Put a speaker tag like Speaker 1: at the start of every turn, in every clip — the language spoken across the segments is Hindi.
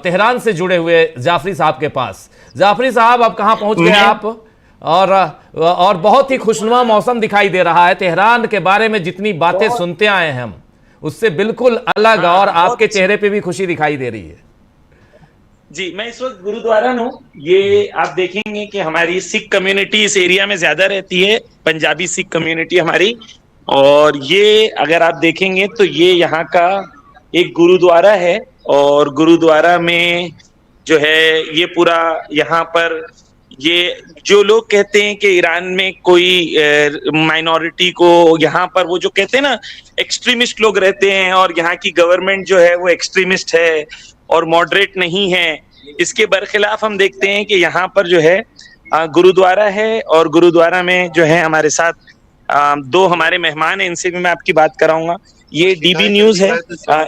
Speaker 1: तेहरान से जुड़े हुए जाफरी साहब के पास। जाफरी साहब, अब कहाँ पहुंच गए आप? और बहुत ही खुशनुमा मौसम दिखाई दे रहा है। तेहरान के बारे में जितनी बातें सुनते आए हैं हम, उससे बिल्कुल अलग, और आपके चेहरे पे भी खुशी दिखाई दे रही है।
Speaker 2: जी, मैं इस वक्त गुरुद्वारा हूँ। ये आप देखेंगे कि हमारी सिख कम्युनिटी इस एरिया में ज्यादा रहती है, पंजाबी सिख कम्युनिटी हमारी। और ये अगर आप देखेंगे तो ये यहाँ का एक गुरुद्वारा है, और गुरुद्वारा में जो है ये पूरा यहाँ पर, ये जो लोग कहते हैं कि ईरान में कोई माइनॉरिटी को यहाँ पर वो जो कहते हैं ना एक्सट्रीमिस्ट लोग रहते हैं, और यहाँ की गवर्नमेंट जो है वो एक्सट्रीमिस्ट है और मॉडरेट नहीं है, इसके बरखिलाफ हम देखते हैं कि यहाँ पर जो है गुरुद्वारा है। और गुरुद्वारा में जो है हमारे साथ दो हमारे मेहमान हैं, इनसे भी मैं आपकी बात कराऊंगा। ये डीबी न्यूज है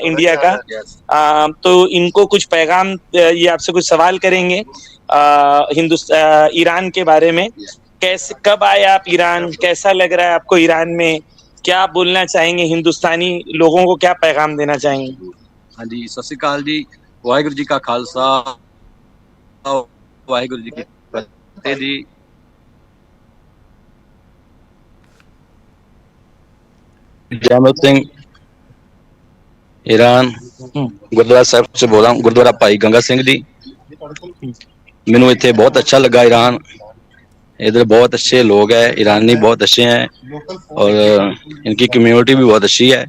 Speaker 2: इंडिया का। तो इनको कुछ पैगाम, ये आपसे कुछ सवाल करेंगे ईरान के बारे में। कैसे, कब आए आप ईरान, कैसा लग रहा है आपको ईरान में, क्या आप बोलना चाहेंगे, हिंदुस्तानी लोगों को क्या पैगाम देना चाहेंगे?
Speaker 3: हाँ जी, सत श्री अकाल जी। वाहिगुरु जी का खालसा, वाहिगुरु जी की फतेह जी। जैमल सिंह, ईरान गुरुद्वारा साहब से बोल रहा हूँ, गुरुद्वारा भाई गंगा सिंह जी। मैनू इत्थे बहुत अच्छा लगा ईरान। इधर बहुत अच्छे लोग हैं, ईरानी बहुत अच्छे हैं, और इनकी कम्युनिटी भी बहुत अच्छी है।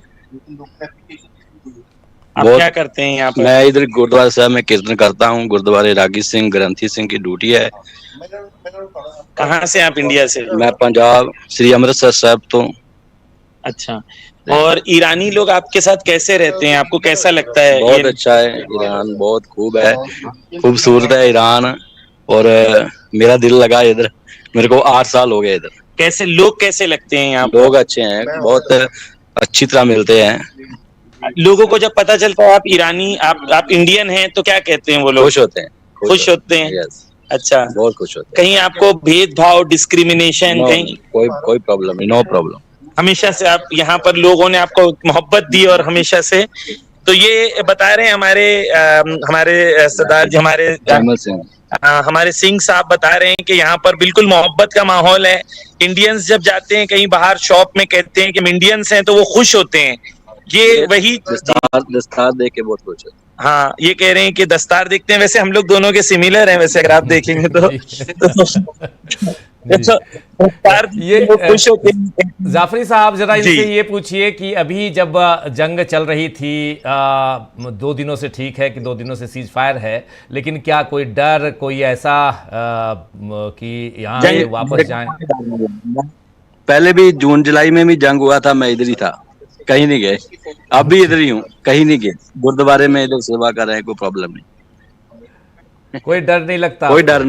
Speaker 2: आप क्या करते हैं यहाँ पर?
Speaker 3: मैं इधर गुरुद्वारा साहब में कीर्तन करता हूँ। गुरुद्वारे रागी सिंह, ग्रंथी सिंह की ड्यूटी है।
Speaker 2: कहाँ से आप? इंडिया से?
Speaker 3: मैं पंजाब, श्री अमृतसर साहब तो।
Speaker 2: अच्छा, और ईरानी लोग आपके साथ कैसे रहते हैं, आपको कैसा लगता है?
Speaker 3: बहुत अच्छा है, ईरान बहुत खूब है, खूबसूरत है ईरान। और मेरा दिल लगा इधर, मेरे को 8 साल हो गए इधर।
Speaker 2: कैसे लोग कैसे लगते हैं यहाँ?
Speaker 3: लोग अच्छे हैं, बहुत अच्छी तरह मिलते हैं।
Speaker 2: लोगों को जब पता चलता है आप ईरानी, आप इंडियन हैं, तो क्या कहते हैं वो लोग?
Speaker 3: खुश होते हैं।
Speaker 2: खुश होते हैं। अच्छा,
Speaker 3: बहुत खुश होते हैं।
Speaker 2: कहीं आपको भेदभाव, डिस्क्रिमिनेशन कहीं?
Speaker 3: कोई प्रॉब्लम नहीं, नो प्रॉब्लम।
Speaker 2: हमेशा से आप यहाँ पर लोगों ने आपको मोहब्बत दी, और हमेशा से। तो ये बता रहे हैं हमारे सरदार जी, हमारे सिंह साहब बता रहे हैं कि यहाँ पर बिल्कुल मोहब्बत का माहौल है। इंडियंस जब जाते हैं कहीं बाहर शॉप में, कहते हैं कि हम इंडियंस हैं, तो वो खुश होते हैं। ये वही
Speaker 3: दस्तार देख के बहुत खुश है।
Speaker 2: हाँ, ये कह रहे हैं कि दस्तार देखते हैं। वैसे हम लोग दोनों के सिमिलर हैं, वैसे अगर आप देखेंगे तो
Speaker 1: ये खुश होते हैं। जाफरी साहब, जरा इनसे ये पूछिए कि अभी जब जंग चल रही थी, 2 दिनों से, ठीक है कि 2 दिनों से सीज फायर है, लेकिन क्या कोई डर, कोई ऐसा कि यहाँ वापस जाएं?
Speaker 3: पहले भी जून जुलाई में भी जंग हुआ था, मैं इधर ही था, कहीं नहीं गए। अब भी इधर ही हूँ, कहीं नहीं गए। गुरुद्वारे में इधर सेवा कर रहे हैं, कोई प्रॉब्लम नहीं।
Speaker 1: कोई डर नहीं लगता?
Speaker 3: कोई डर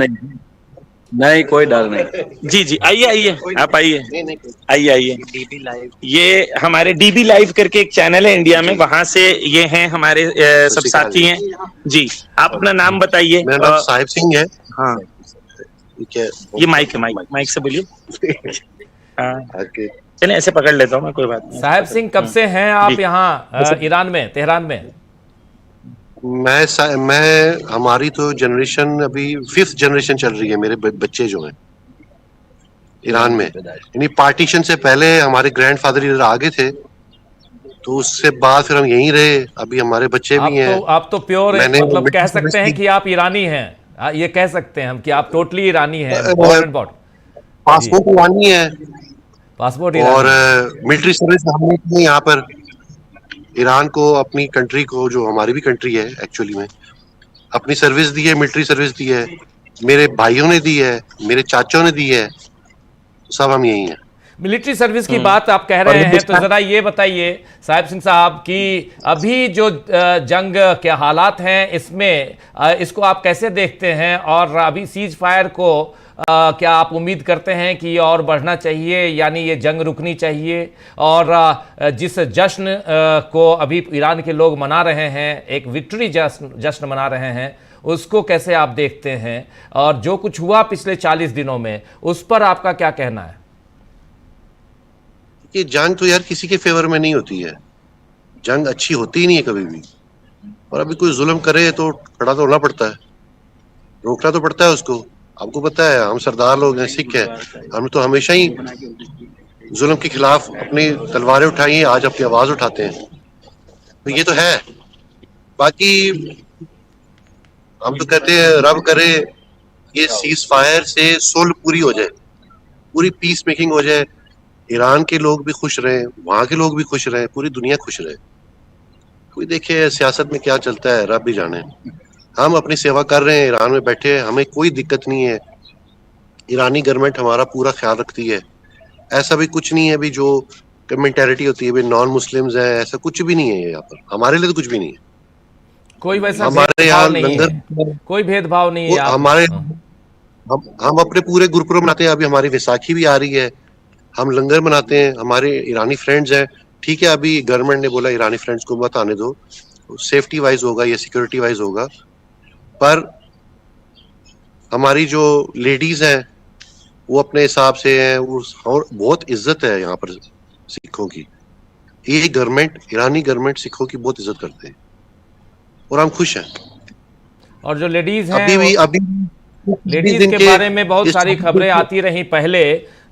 Speaker 3: नहीं, कोई डर नहीं।
Speaker 2: जी, आइए आप, आइए। ये हमारे डीबी लाइव करके एक चैनल है इंडिया में, वहां से ये हैं हमारे सब साथी हैं जी। आप अपना नाम बताइए।
Speaker 4: मेरा नाम साहिब सिंह है।
Speaker 2: हाँ, ये माइक से बोलिए। हाँ, चलिए ऐसे पकड़ लेता हूँ मैं, कोई बात नहीं।
Speaker 1: साहिब सिंह, कब से हैं आप यहाँ ईरान में, तेहरान में?
Speaker 4: मैं हमारी तो जनरेशन अभी 5th जनरेशन चल रही है। मेरे बच्चे जो हैं ईरान में, यानी पार्टीशन से पहले हमारे ग्रैंडफादर इधर आ गए थे, तो उससे बाद फिर हम यहीं रहे। अभी हमारे बच्चे भी हैं।
Speaker 1: आप तो प्योर, मतलब कह सकते हैं कि आप ईरानी हैं। ये कह सकते हैं हम कि आप टोटली ईरानी हैं।
Speaker 4: पासपोर्ट ईरानी है,
Speaker 1: पासपोर्ट
Speaker 4: और मिलिट्री सर्विस हमने की यहाँ पर। ईरान को, अपनी कंट्री को, जो हमारी भी कंट्री है एक्चुअली में, अपनी सर्विस दी है, मिलिट्री सर्विस दी है। मेरे भाइयों ने दी है, मेरे चाचों ने दी है, सब हम यही हैं।
Speaker 1: मिलिट्री सर्विस की बात आप कह रहे हैं, तो जरा ये बताइए साहिब सिंह साहब कि अभी जो जंग के हालात हैं, इसमें इसको आप कैसे देखते हैं? और अभी सीज फायर को क्या आप उम्मीद करते हैं कि और बढ़ना चाहिए, यानी ये जंग रुकनी चाहिए? और जिस जश्न को अभी ईरान के लोग मना रहे हैं, एक विक्ट्री जश्न मना रहे हैं, उसको कैसे आप देखते हैं? और जो कुछ हुआ पिछले 40 दिनों में, उस पर आपका क्या कहना है?
Speaker 4: ये जंग तो यार किसी के फेवर में नहीं होती है। जंग अच्छी होती ही नहीं है कभी भी। और अभी कोई जुल्म करे तो खड़ा तो होना पड़ता है, रोकना तो पड़ता है उसको। आपको पता है हम सरदार लोग हैं, सिख हैं, हम तो हमेशा ही जुल्म के खिलाफ अपनी तलवारें उठाई हैं, आज अपनी आवाज उठाते हैं। तो ये तो है। बाकी हम तो कहते हैं रब करे ये सीज फायर से सुलह पूरी हो जाए, पूरी पीस मेकिंग हो जाए, ईरान के लोग भी खुश रहे, वहां के लोग भी खुश रहे, पूरी दुनिया खुश रहे। कोई देखे सियासत में क्या चलता है रब भी जाने। हम अपनी सेवा कर रहे हैं, ईरान में बैठे हैं, हमें कोई दिक्कत नहीं है। ईरानी गवर्नमेंट हमारा पूरा ख्याल रखती है। ऐसा भी कुछ नहीं है भी जो मेंटेलिटी होती है भी नॉन मुस्लिम्स है, ऐसा कुछ भी नहीं है यहाँ पर। हमारे लिए तो कुछ भी नहीं है।
Speaker 1: कोई वैसा
Speaker 4: हमारे
Speaker 1: भेदभाव
Speaker 4: यहाँ
Speaker 1: नहीं
Speaker 4: लंगर,
Speaker 1: है, कोई भेदभाव नहीं है आप।
Speaker 4: हमारे हम अपने पूरे गुरुपुरब मनाते हैं। अभी हमारी वैसाखी भी आ रही है, हम लंगर मनाते हैं। हमारे ईरानी फ्रेंड्स हैं, ठीक है, अभी गवर्नमेंट ने बोला ईरानी फ्रेंड्स को मत आने दो, सेफ्टी वाइज होगा या सिक्योरिटी वाइज होगा, पर हमारी जो लेडीज हैं वो अपने हिसाब से हैं। और बहुत इज्जत है यहाँ पर सिखों की। ये गवर्नमेंट, ईरानी गवर्नमेंट सिखों की बहुत इज्जत करते हैं और हम खुश हैं।
Speaker 1: और जो लेडीज हैं
Speaker 4: अभी
Speaker 1: लेडीज के बारे में बहुत सारी खबरें आती रही पहले।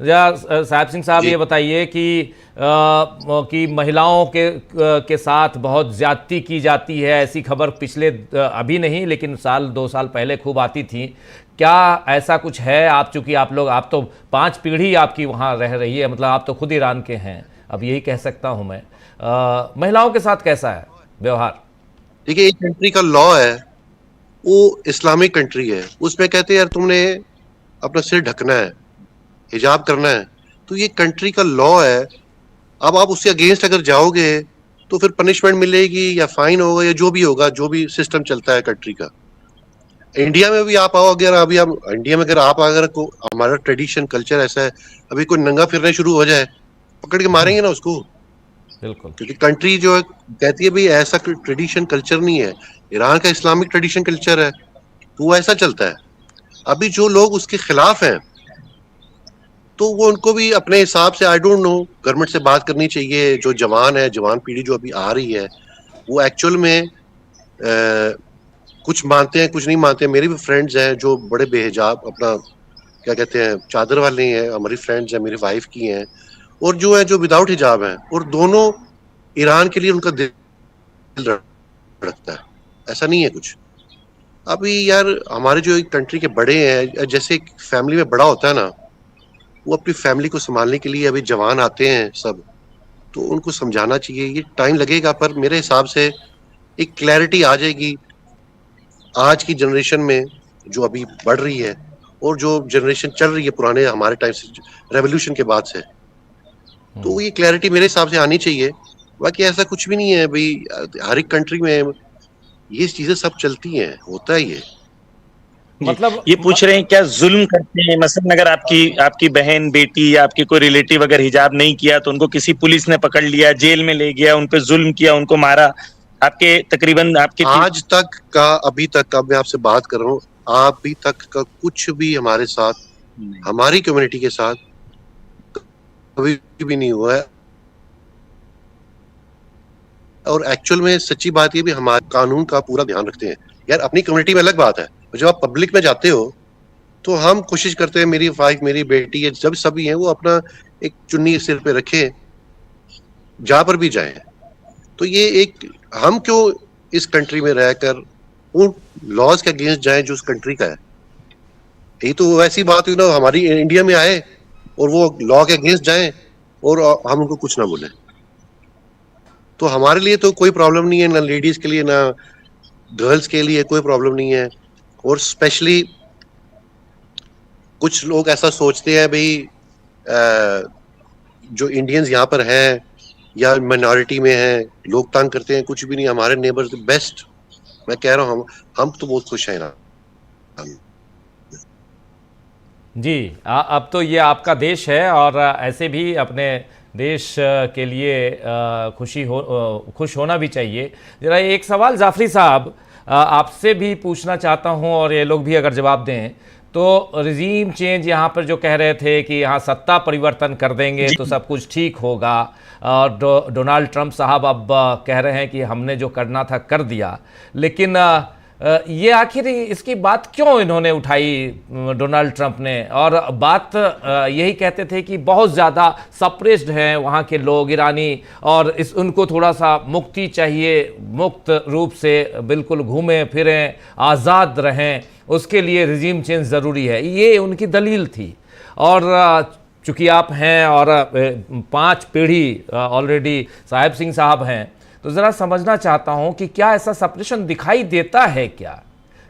Speaker 1: साहिब सिंह साहब ये बताइए कि महिलाओं के साथ बहुत ज्यादती की जाती है, ऐसी खबर पिछले अभी नहीं लेकिन साल 2 साल पहले खूब आती थी। क्या ऐसा कुछ है? आप चूंकि आप तो 5 पीढ़ी आपकी वहाँ रह रही है, मतलब आप तो खुद ईरान के हैं, अब यही कह सकता हूँ मैं। महिलाओं के साथ कैसा है व्यवहार?
Speaker 4: देखिए, एक कंट्री का लॉ है, वो इस्लामिक कंट्री है, उसमें कहते हैं यार तुमने अपना सिर ढकना है, हिजाब करना है, तो ये कंट्री का लॉ है। अब आप उससे अगेंस्ट अगर जाओगे तो फिर पनिशमेंट मिलेगी या फाइन होगा या जो भी होगा, जो भी सिस्टम चलता है कंट्री का। इंडिया में भी आप आओ, अगर अभी हम इंडिया में अगर हमारा ट्रेडिशन कल्चर ऐसा है, अभी कोई नंगा फिरने शुरू हो जाए पकड़ के मारेंगे ना उसको,
Speaker 1: बिल्कुल,
Speaker 4: क्योंकि कंट्री जो है कहती है भाई ऐसा ट्रेडिशन कल्चर नहीं है। ईरान का इस्लामिक ट्रेडिशन कल्चर है, तो वो ऐसा चलता है। अभी जो लोग उसके खिलाफ हैं तो वो उनको भी अपने हिसाब से, आई डोंट नो, गवर्नमेंट से बात करनी चाहिए। जो जवान है, जवान पीढ़ी जो अभी आ रही है, वो एक्चुअल में कुछ मानते हैं, कुछ नहीं मानते। मेरे भी फ्रेंड्स हैं जो बड़े बेहिजाब, अपना क्या कहते हैं, चादर वाले हैं, हमारी फ्रेंड्स हैं, मेरी वाइफ की हैं, और जो है जो विदाउट हिजाब हैं, और दोनों ईरान के लिए उनका दिल रखता है, ऐसा नहीं है कुछ। अभी यार हमारे जो कंट्री के बड़े हैं, जैसे एक फैमिली में बड़ा होता है ना, वो अपनी फैमिली को संभालने के लिए अभी जवान आते हैं सब, तो उनको समझाना चाहिए। ये टाइम लगेगा, पर मेरे हिसाब से एक क्लैरिटी आ जाएगी आज की जनरेशन में जो अभी बढ़ रही है, और जो जनरेशन चल रही है पुराने हमारे टाइम से, रेवोल्यूशन के बाद से, तो ये क्लैरिटी मेरे हिसाब से आनी चाहिए। बाकी ऐसा कुछ भी नहीं है भाई, हर एक कंट्री में ये चीजें सब चलती हैं, होता है ये।
Speaker 2: मतलब ये पूछ रहे हैं क्या जुल्म करते हैं? मसलन अगर आपकी बहन, बेटी या आपके कोई रिलेटिव अगर हिजाब नहीं किया तो उनको किसी पुलिस ने पकड़ लिया, जेल में ले गया, उन पे जुल्म किया, उनको मारा, आपके तकरीबन आपके
Speaker 4: आज तक का, अभी तक का मैं आपसे बात कर रहा हूँ, अभी तक का कुछ भी हमारे साथ, हमारी कम्युनिटी के साथ कभी भी नहीं हुआ है। और एक्चुअल में सच्ची बात ये भी, हमारे कानून का पूरा ध्यान रखते हैं यार। अपनी कम्युनिटी में अलग बात है, जब आप पब्लिक में जाते हो तो हम कोशिश करते हैं, मेरी वाइफ, मेरी बेटी है, जब सभी हैं, वो अपना एक चुन्नी सिर पे रखे, जहां पर भी जाए। तो ये एक, हम क्यों इस कंट्री में रहकर उन लॉज के अगेंस्ट जाएं जो उस कंट्री का है? यही तो ऐसी बात हुई ना, हमारी इंडिया में आए और वो लॉ के अगेंस्ट जाएं और हम उनको कुछ ना बोले। तो हमारे लिए तो कोई प्रॉब्लम नहीं है, ना लेडीज के लिए ना गर्ल्स के लिए कोई प्रॉब्लम नहीं है। और स्पेशली कुछ लोग ऐसा सोचते हैं भाई, जो इंडियंस यहाँ पर हैं या माइनॉरिटी में हैं, लोग तंग करते हैं, कुछ भी नहीं। हमारे नेबर्स बेस्ट, मैं कह रहा हूँ, हम तो बहुत खुश हैं ना
Speaker 1: जी। अब तो ये आपका देश है और ऐसे भी अपने देश के लिए खुश होना भी चाहिए। जरा एक सवाल जाफरी साहब, आपसे भी पूछना चाहता हूं और ये लोग भी अगर जवाब दें तो रिजीम चेंज यहाँ पर जो कह रहे थे कि यहाँ सत्ता परिवर्तन कर देंगे तो सब कुछ ठीक होगा, और डोनाल्ड ट्रंप साहब अब कह रहे हैं कि हमने जो करना था कर दिया, लेकिन ये आखिर इसकी बात क्यों इन्होंने उठाई डोनाल्ड ट्रंप ने? और बात यही कहते थे कि बहुत ज़्यादा सप्रेस्ड हैं वहाँ के लोग ईरानी, और उनको थोड़ा सा मुक्ति चाहिए, मुक्त रूप से बिल्कुल घूमें फिरें, आज़ाद रहें, उसके लिए रिजीम चेंज ज़रूरी है, ये उनकी दलील थी। और चूँकि आप हैं और 5 पीढ़ी ऑलरेडी साहिब सिंह साहब हैं, तो ज़रा समझना चाहता हूं कि क्या ऐसा सप्रेशन दिखाई देता है? क्या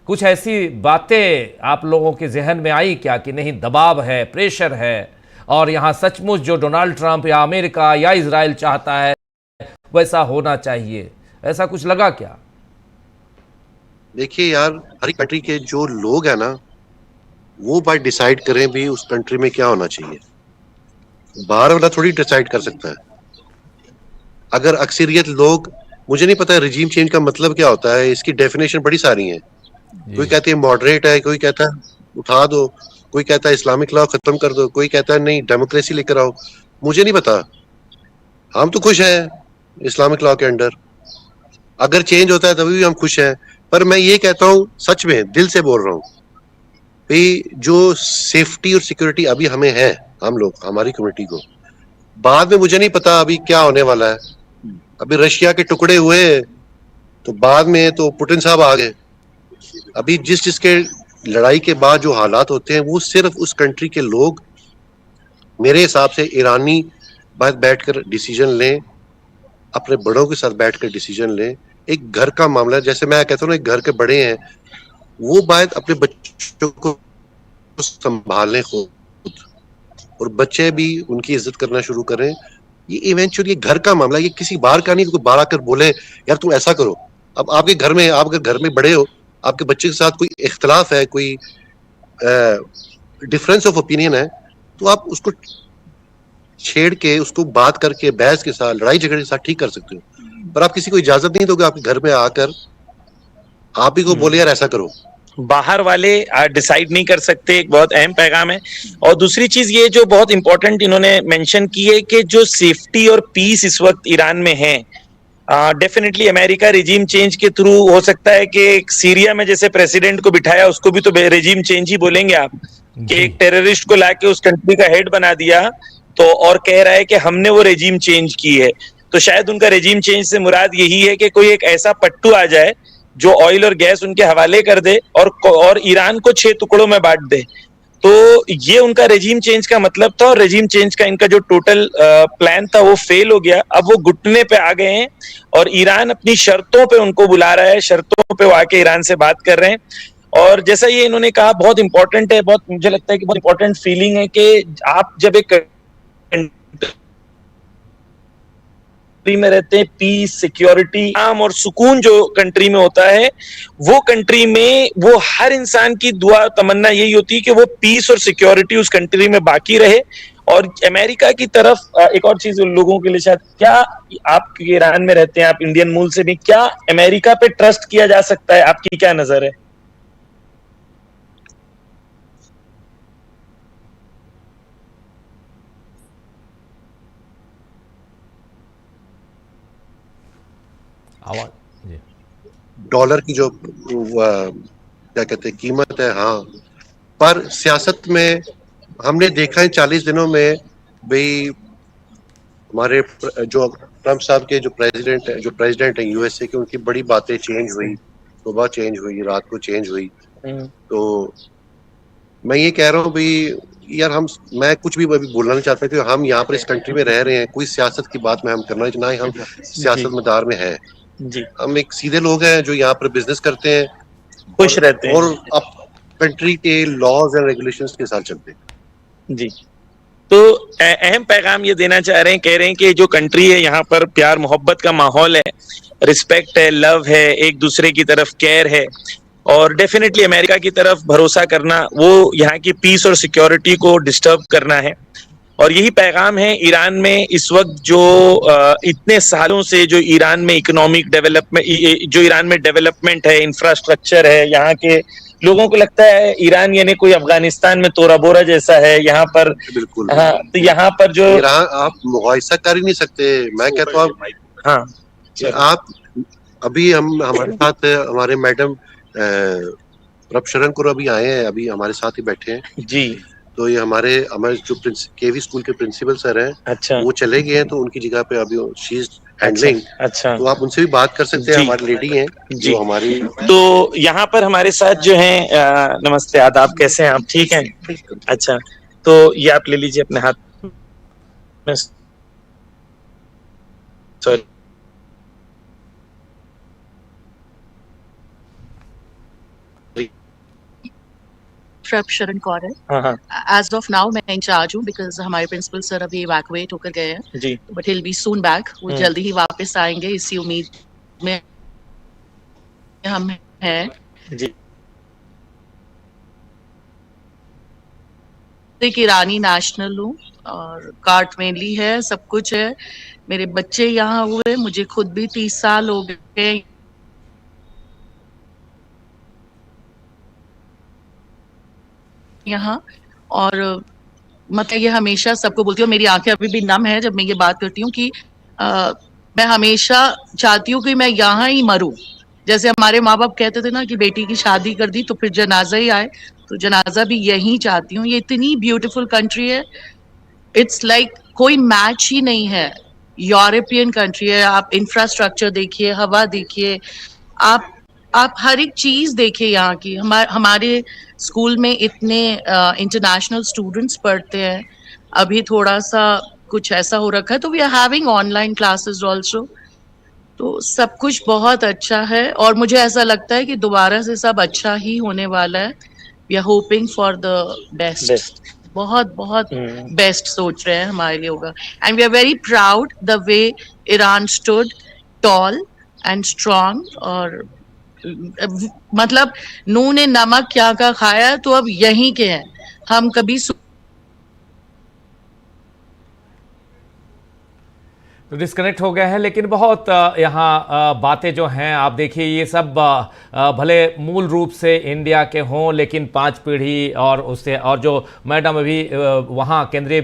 Speaker 1: कुछ ऐसी बातें आप लोगों के जहन में आई क्या कि नहीं दबाव है, प्रेशर है, और यहाँ सचमुच जो डोनाल्ड ट्रंप या अमेरिका या इजराइल चाहता है वैसा होना चाहिए, ऐसा कुछ लगा क्या?
Speaker 4: देखिए यार, हर कंट्री के जो लोग हैं ना, वो बाय डिसाइड करें भी उस कंट्री में क्या होना चाहिए। बाहर वाला थोड़ी डिसाइड कर सकता है। अगर अक्सरियत लोग, मुझे नहीं पता रिजीम चेंज का मतलब क्या होता है, इसकी डेफिनेशन बड़ी सारी है। कोई कहते हैं मॉडरेट है, कोई कहता है उठा दो, कोई कहता है इस्लामिक लॉ खत्म कर दो, कोई कहता है नहीं डेमोक्रेसी लेकर आओ। मुझे नहीं पता, हम तो खुश हैं इस्लामिक लॉ के अंडर। अगर चेंज होता है तभी भी हम खुश हैं। पर मैं ये कहता हूँ, सच में दिल से बोल रहा हूँ भाई, जो सेफ्टी और सिक्योरिटी अभी हमें है, हम लोग, हमारी कम्युनिटी को, बाद में मुझे नहीं पता अभी क्या होने वाला है। अभी रशिया के टुकड़े हुए तो बाद में तो पुतिन साहब आ गए। अभी जिसके लड़ाई के बाद जो हालात होते हैं, वो सिर्फ उस कंट्री के लोग, मेरे हिसाब से ईरानी बैठकर डिसीजन लें, अपने बड़ों के साथ बैठकर डिसीजन लें। एक घर का मामला, जैसे मैं कहता हूँ ना, एक घर के बड़े हैं, वो बात अपने बच्चों को संभालें खुद, और बच्चे भी उनकी इज्जत करना शुरू करें। ये इवेंचुअली घर का मामला, ये किसी बाहर का नहीं। कोई बाहर आकर बोले यार तुम ऐसा करो। अब आपके घर में, आप अगर घर में बड़े हो, आपके बच्चे के साथ कोई इख्तलाफ है, कोई डिफरेंस ऑफ ओपिनियन है, तो आप उसको छेड़ के, उसको बात करके, बहस के साथ, लड़ाई झगड़े के साथ ठीक कर सकते हो। पर आप किसी को इजाजत नहीं दोगे आपके घर में आकर आप ही को बोले यार ऐसा करो।
Speaker 2: बाहर वाले डिसाइड नहीं कर सकते, एक बहुत अहम पैगाम है। और दूसरी चीज ये जो बहुत इंपॉर्टेंट इन्होंने मेंशन की है कि जो सेफ्टी और पीस इस वक्त ईरान में है, डेफिनेटली अमेरिका रिजीम चेंज के थ्रू हो सकता है कि सीरिया में जैसे प्रेसिडेंट को बिठाया, उसको भी तो रिजीम चेंज ही बोलेंगे आप, कि एक टेररिस्ट को लाके उस कंट्री का हेड बना दिया, तो और कह रहा है कि हमने वो रिजीम चेंज की है। तो शायद उनका रिजीम चेंज से मुराद यही है कि कोई एक ऐसा पट्टू आ जाए जो ऑयल और गैस उनके हवाले कर दे और ईरान को 6 टुकड़ों में बांट दे। तो ये उनका रेजिम चेंज का मतलब था, और रेजिम चेंज का इनका जो टोटल प्लान था वो फेल हो गया। अब वो घुटने पे आ गए हैं और ईरान अपनी शर्तों पे उनको बुला रहा है, शर्तों पे वो आके ईरान से बात कर रहे हैं। और जैसा ये इन्होंने कहा, बहुत इंपॉर्टेंट है, बहुत मुझे लगता है कि बहुत इंपॉर्टेंट फीलिंग है कि आप जब एक में रहते हैं, पीस, सिक्योरिटी, आम और सुकून जो कंट्री में होता है, वो कंट्री में वो हर इंसान की दुआ तमन्ना यही होती है कि वो पीस और सिक्योरिटी उस कंट्री में बाकी रहे। और अमेरिका की तरफ एक और चीज उन लोगों के लिए, शायद क्या आप ईरान में रहते हैं, आप इंडियन मूल से भी, क्या अमेरिका पे ट्रस्ट किया जा सकता है? आपकी क्या नजर है?
Speaker 4: डॉलर की जो क्या कहते हैं कीमत है, हाँ, पर सियासत में हमने देखा है 40 दिनों में भाई, हमारे जो ट्रम्प साहब के जो प्रेसिडेंट है यूएसए के, उनकी बड़ी बातें चेंज हुई, सुबह चेंज हुई, रात को चेंज हुई। तो मैं ये कह रहा हूँ भाई यार, मैं कुछ भी अभी बोलना नहीं चाहता कि हम यहाँ पर इस कंट्री में रह रहे हैं, कोई सियासत की बात में हम करना ना ही हम सियासत मैदार में है जी। हम एक सीधे लोग हैं जो यहाँ पर बिजनेस करते हैं, खुश रहते हैं और अब कंट्री के लॉज एंड रेगुलेशंस के साथ चलते हैं
Speaker 2: जी। तो अहम पैगाम ये देना चाह रहे हैं, कह रहे हैं कि जो कंट्री है यहाँ पर प्यार मोहब्बत का माहौल है, रिस्पेक्ट है, लव है, एक दूसरे की तरफ केयर है, और डेफिनेटली अमेरिका की तरफ भरोसा करना वो यहाँ की पीस और सिक्योरिटी को डिस्टर्ब करना है। और यही पैगाम है ईरान में इस वक्त जो इतने सालों से जो ईरान में इकोनॉमिक डेवलपमेंट, जो ईरान में डेवलपमेंट है, इंफ्रास्ट्रक्चर है, यहाँ के लोगों को लगता है ईरान यानी कोई अफगानिस्तान में तोरा बोरा जैसा है यहाँ पर।
Speaker 4: बिल्कुल।
Speaker 2: हाँ, तो यहाँ पर जो
Speaker 4: ईरान आप मुआयसा कर ही नहीं सकते। मैं कहता हूँ
Speaker 2: हाँ
Speaker 4: आप अभी हमारे साथ हमारे मैडम प्रभशरण अभी आए हैं, अभी हमारे साथ ही बैठे हैं
Speaker 2: जी।
Speaker 4: तो ये हमारे जो केवी स्कूल के प्रिंसिपल सर हैं,
Speaker 2: अच्छा,
Speaker 4: वो चले गए हैं तो उनकी जगह पे अभी शी इज हैंडलिंग।
Speaker 2: अच्छा,
Speaker 4: तो आप उनसे भी बात कर सकते हैं,
Speaker 2: जी।
Speaker 4: हमारी लेडी हैं
Speaker 2: जी।
Speaker 4: जो हमारी।
Speaker 2: तो यहाँ पर हमारे साथ जो हैं, नमस्ते, आदाब, कैसे हैं आप? ठीक हैं? अच्छा, तो ये आप ले लीजिए अपने हाथ में। सॉरी,
Speaker 5: प्रभशरण कौर है।
Speaker 2: हाँ हाँ
Speaker 5: एज ऑफ नाउ मैं इंचार्ज हूँ बिकॉज हमारे प्रिंसिपल सर अभी इवैक्यूएट होकर गए हैं,
Speaker 2: जी।
Speaker 5: But he'll be soon back. वो जल्दी ही वापस आएंगे, इसी उम्मीद में हम हैं।
Speaker 2: जी।
Speaker 5: एक ईरानी नेशनल हूँ और कार्ड मेनली है, सब कुछ है। मेरे बच्चे यहाँ हुए, मुझे खुद भी 30 साल हो गए यहाँ। और मतलब ये हमेशा सबको बोलती हूँ, मेरी आंखें अभी भी नम है जब मैं ये बात करती हूँ कि मैं हमेशा चाहती हूँ कि मैं यहाँ ही मरूं। जैसे हमारे माँ बाप कहते थे ना कि बेटी की शादी कर दी तो फिर जनाजा ही आए, तो जनाजा भी यहीं चाहती हूँ। ये इतनी ब्यूटीफुल कंट्री है, इट्स लाइक कोई मैच ही नहीं है। यूरोपियन कंट्री है, आप इंफ्रास्ट्रक्चर देखिए, हवा देखिए, आप हर एक चीज देखिए यहाँ की। हमारे स्कूल में इतने इंटरनेशनल स्टूडेंट्स पढ़ते हैं। अभी थोड़ा सा कुछ ऐसा हो रखा है तो we are having online classes also. तो सब कुछ बहुत अच्छा है और मुझे ऐसा लगता है कि दोबारा से सब अच्छा ही होने वाला है। We are hoping for the best. बहुत बहुत बेस्ट सोच रहे हैं हमारे लिए होगा। And we are very proud the way Iran stood tall and strong. और मतलब नून ने नमक क्या का खाया तो अब यहीं के हैं हम। कभी
Speaker 1: तो डिस्कनेक्ट हो गए हैं, लेकिन बहुत यहाँ बातें जो हैं आप देखिए, ये सब भले मूल रूप से इंडिया के हों, लेकिन 5 पीढ़ी और उससे और जो मैडम अभी वहाँ केंद्रीय